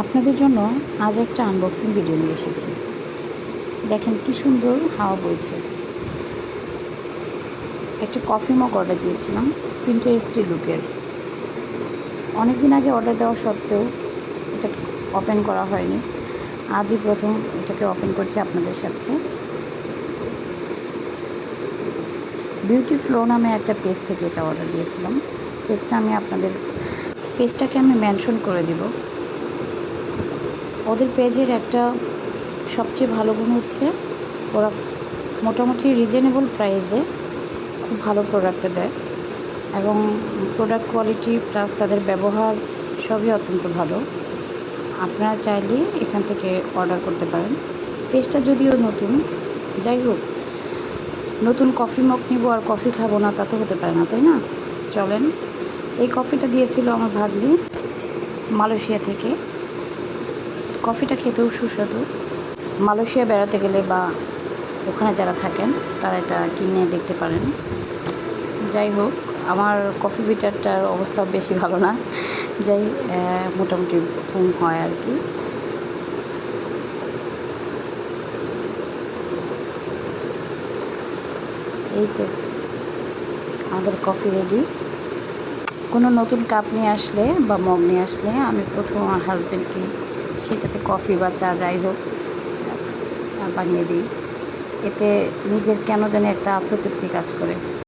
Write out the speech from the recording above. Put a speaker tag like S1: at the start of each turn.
S1: আপনাদের জন্য আজ একটা আনবক্সিং ভিডিও নিয়ে এসেছি। দেখেন কি সুন্দর হাওয়া বইছে। একটা কফি মগ অর্ডার দিয়েছিলাম পিন্টারেস্টি লুকের। অনেক দিন আগে অর্ডার দেওয়া সত্ত্বেও এটাকে ওপেন করা হয়নি। আজই প্রথম এটাকে ওপেন করছি আপনাদের সাথে। বিউটি ফ্লো নামে একটা পেজ থেকে এটা অর্ডার দিয়েছিলাম। পেজটাকে আমি মেনশন করে দিব। ওদের পেজের একটা সবচেয়ে ভালো গুণ হচ্ছে ওরা মোটামুটি রিজনেবল প্রাইসে খুব ভালো প্রোডাক্ট দেয় এবং প্রোডাক্ট কোয়ালিটি প্লাস তাদের ব্যবহার সবই অত্যন্ত ভালো। আপনারা চাইলে এখান থেকে অর্ডার করতে পারেন। পেজটা যদিও নতুন, যাই হোক, নতুন কফি মগ নিব আর কফি খাবো না তা তো হতে পারে না, তাই না? চলেন। এই কফিটা দিয়েছিল আমার ভাগ্নি মালয়েশিয়া থেকে। কফিটা খেতেও সুস্বাদু। মালয়েশিয়া বেড়াতে গেলে বা ওখানে যারা থাকেন তারা এটা কিনে দেখতে পারেন। যাই হোক, আমার কফি বিটারটার অবস্থা বেশি ভালো না, মোটামুটি ফুম হয় আর কি। এই তো আমাদের কফি রেডি। কোনো নতুন কাপ নিয়ে আসলে বা মগ নিয়ে আসলে আমি প্রথম আমার হাজব্যান্ডকে সেটাতে কফি বা চা যাই হোক বানিয়ে দিই। এতে নিজের কেন জানি একটা আত্মতৃপ্তি কাজ করে।